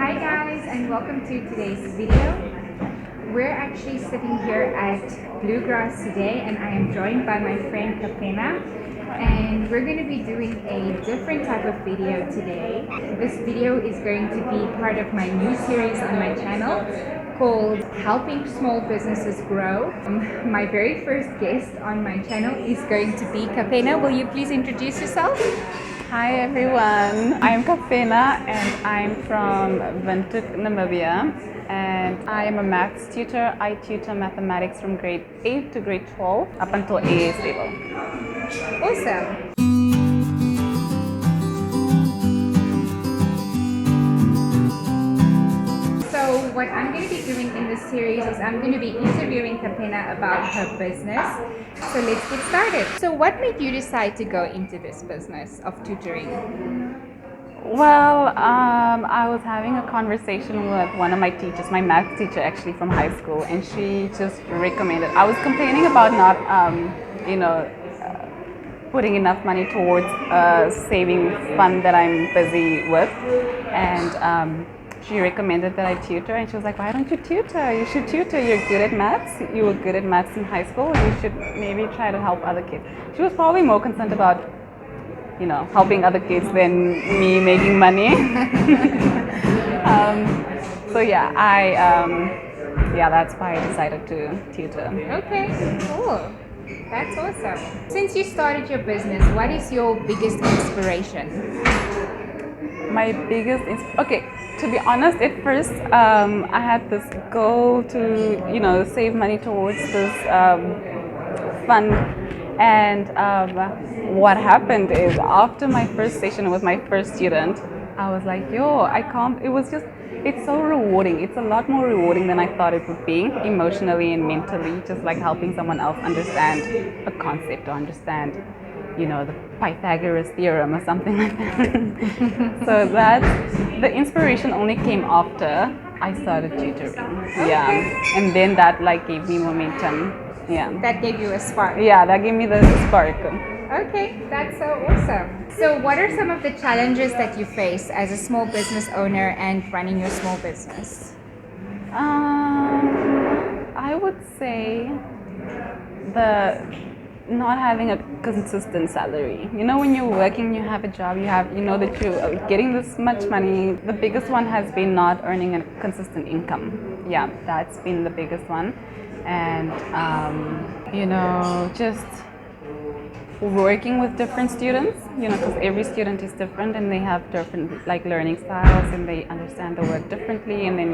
Hi guys, and welcome to today's video. We're actually sitting here at Bluegrass today, and I am joined by my friend Kapena, and we're going to be doing a different type of video today. This video is going to be part of my new series on my channel called Helping Small Businesses Grow. My very first guest on my channel is going to be Kapena. Will you please introduce yourself? Hi everyone, I'm Kapena and I'm from Windhoek, Namibia, and I am a maths tutor. I tutor mathematics from grade 8 to grade 12 up until AS level. Awesome. So what I'm going to be doing in this series is I'm going to be interviewing Kapena about her business. So let's get started. So what made you decide to go into this business of tutoring? Well, I was having a conversation with one of my teachers, my math teacher actually from high school, and she just recommended. I was complaining about not, putting enough money towards a saving fund that I'm busy with, and she recommended that I tutor, and she was like, why don't you tutor? You should tutor. You're good at maths. You were good at maths in high school. You should maybe try to help other kids. She was probably more concerned about, helping other kids than me making money. That's why I decided to tutor. Okay, cool. That's awesome. Since you started your business, what is your biggest inspiration? My biggest to be honest, at first I had this goal to save money towards this fund, and what happened is after my first session with my first student, I was like, it's so rewarding. It's a lot more rewarding than I thought it would be, emotionally and mentally, just like helping someone else understand a concept or understand the Pythagoras theorem or something like that. So the inspiration only came after I started tutoring. Okay. Yeah, and then that gave me momentum. Yeah. That gave you a spark. Yeah, that gave me the spark. Okay, that's so awesome. So what are some of the challenges that you face as a small business owner and running your small business? I would say the not having a consistent salary. When you're working, you have a job, that you're getting this much money. The biggest one has been not earning a consistent income. Yeah, that's been the biggest one. And just working with different students, because every student is different and they have different learning styles and they understand the work differently, and then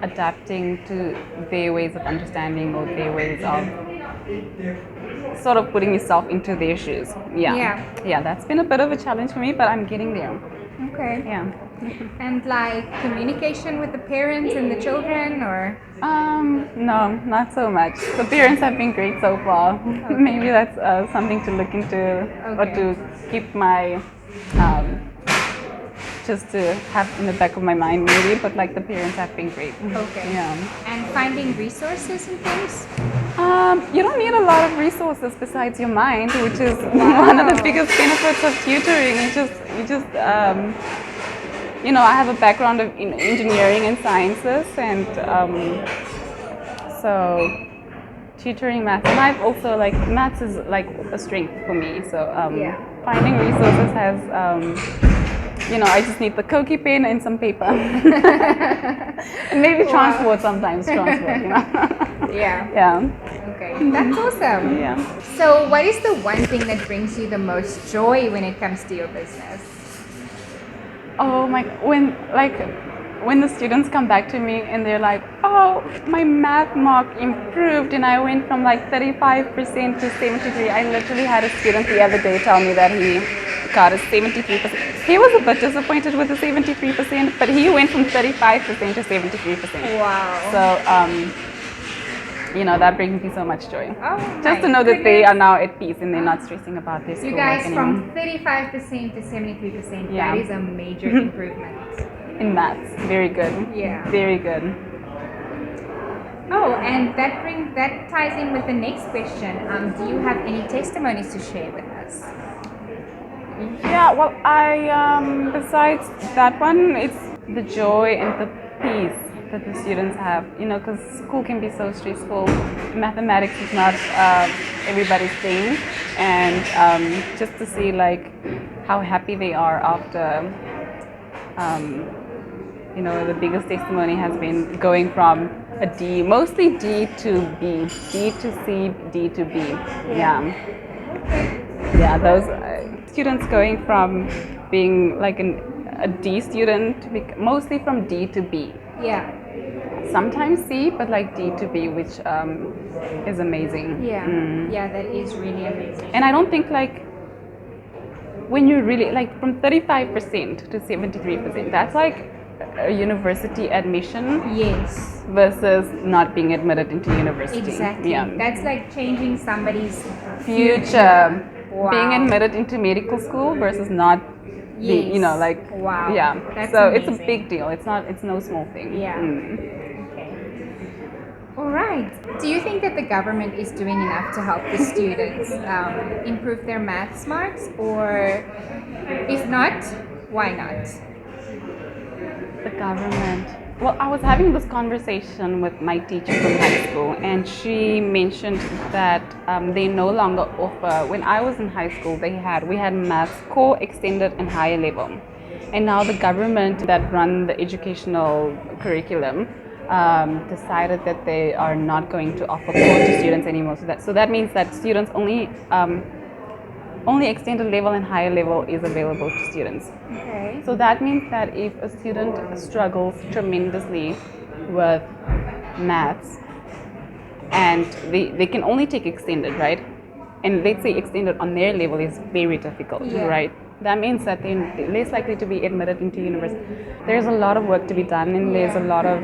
adapting to their ways of understanding or their ways of sort of putting yourself into their shoes. Yeah, that's been a bit of a challenge for me, but I'm getting there. Okay. Yeah. And communication with the parents and the children, or? No, not so much. The parents have been great so far. Okay. Maybe that's something to look into, or to keep my just to have in the back of my mind maybe, but the parents have been great. Okay. Yeah. And finding resources and things? You don't need a lot of resources besides your mind, which is one of the biggest benefits of tutoring. I have a background in engineering and sciences, and so tutoring maths, and I've also maths is a strength for me. So finding resources has I just need the Koki pen and some paper. And maybe transport sometimes. Yeah. Yeah. Okay, that's awesome. Yeah. So what is the one thing that brings you the most joy when it comes to your business? Oh my, when the students come back to me and they're like, oh, my math mark improved and I went from 35% to 73%. I literally had a student the other day tell me that he got a 73%. He was a bit disappointed with the 73%, but he went from 35% to 73%. Wow. So, that brings me so much joy. Oh, just to know that they are now at peace and they're not stressing about this. You guys, from 35% to 73%, that is a major improvement. In maths, very good. Yeah. Very good. Oh, and that ties in with the next question. Do you have any testimonies to share with us? Yeah, well, I besides that one, it's the joy and the peace that the students have, you know, because school can be so stressful. Mathematics is not everybody's thing, and just to see like how happy they are after, you know, the biggest testimony has been going from a D, mostly D to B, D to C, D to B. Yeah, yeah, those students going from being like a D student, to mostly from D to B. Yeah. Sometimes C, but like D to B, which is amazing. Yeah. Yeah, that is really amazing. And I don't think like when you really like from 35% to 73%, that's like a university admission. Yes. Versus not being admitted into university. Exactly. Yeah. That's like changing somebody's Future. Wow. Being admitted into medical school versus not. Yes. You know, like. Wow. Yeah. That's so amazing. It's a big deal. It's no small thing. Yeah. Okay. All right. Do you think that the government is doing enough to help the students improve their math marks, or if not, why not? The government. Well, I was having this conversation with my teacher from high school, and she mentioned that they no longer offer. When I was in high school, we had maths core, extended, and higher level, and now the government that run the educational curriculum decided that they are not going to offer core to students anymore. So that means that students only extended level and higher level is available to students. Okay. So that means that if a student struggles tremendously with maths and they can only take extended, right? And let's say extended on their level is very difficult, right? That means that they're less likely to be admitted into university. There's a lot of work to be done, and there's a lot of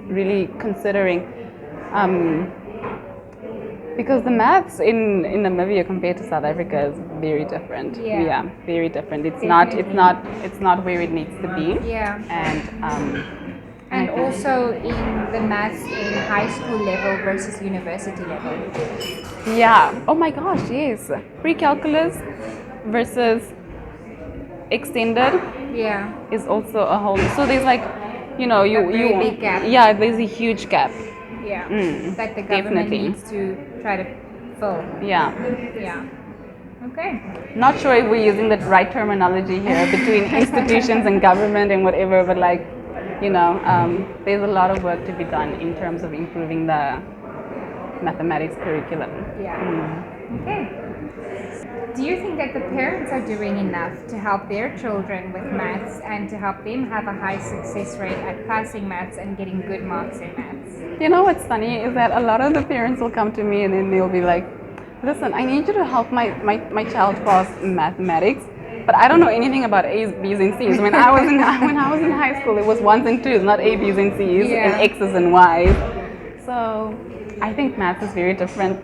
really considering because the maths in Namibia compared to South Africa is very different. Yeah, very different. It's not where it needs to be. Yeah. And also in the maths in high school level versus university level. Yeah. Oh my gosh, yes. Pre-calculus versus extended. Yeah. Is also a whole. So there's like, you know, big gap. Yeah, there's a huge gap. Yeah. That the government needs to try to fill. Yeah. Yeah. Okay. Not sure if we're using the right terminology here between institutions and government and whatever, but like, you know, there's a lot of work to be done in terms of improving the mathematics curriculum. Yeah. Okay. Do you think that the parents are doing enough to help their children with maths and to help them have a high success rate at passing maths and getting good marks in maths? You know what's funny is that a lot of the parents will come to me and then they'll be like, listen, I need you to help my child pass mathematics, but I don't know anything about A's, B's, and C's. When I was in high school, it was 1s and 2s, not A, B's, and C's, and X's and Y's. So I think maths is very different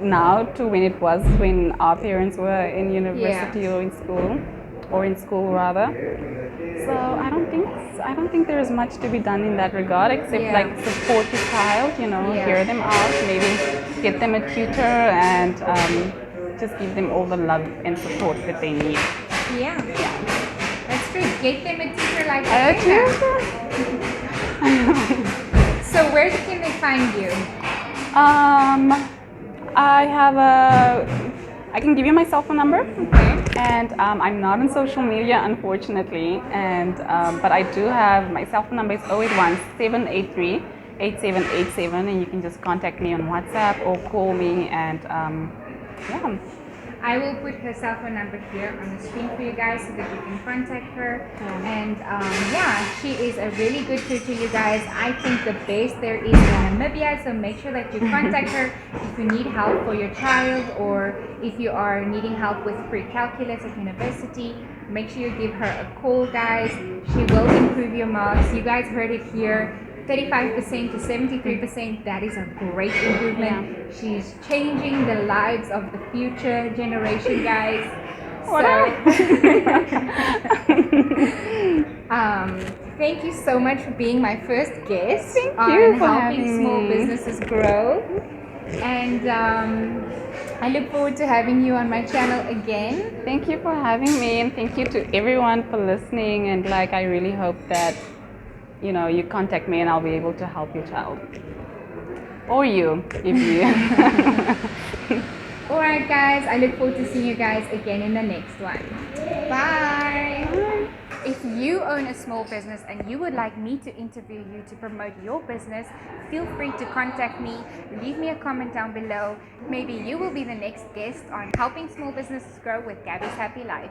now to when it was when our parents were in university or in school rather. So I don't think there is much to be done in that regard except like support the child, you know, hear them out, maybe get them a tutor and just give them all the love and support that they need. Yeah. That's true. Get them a teacher like a tutor. So where can they find you? I can give you my cell phone number. Okay. And I'm not on social media, unfortunately. And but I do have my cell phone number is 081-783-8787, and you can just contact me on WhatsApp or call me. And yeah. I will put her cell phone number here on the screen for you guys so that you can contact her. And she is a really good tutor, you guys. I think the best there is in Namibia, so make sure that you contact her if you need help for your child or if you are needing help with pre-calculus at university. Make sure you give her a call, guys. She will improve your marks. You guys heard it here. 35% to 73%, that is a great improvement. Yeah. She's changing the lives of the future generation, guys. Thank you so much for being my first guest on helping small businesses grow. And I look forward to having you on my channel again. Thank you for having me, and thank you to everyone for listening. And like, I really hope that you contact me and I'll be able to help your child, or you, if you. Alright guys, I look forward to seeing you guys again in the next one. Bye! If you own a small business and you would like me to interview you to promote your business, feel free to contact me. Leave me a comment down below. Maybe you will be the next guest on Helping Small Businesses Grow with Gaby's Happy Life.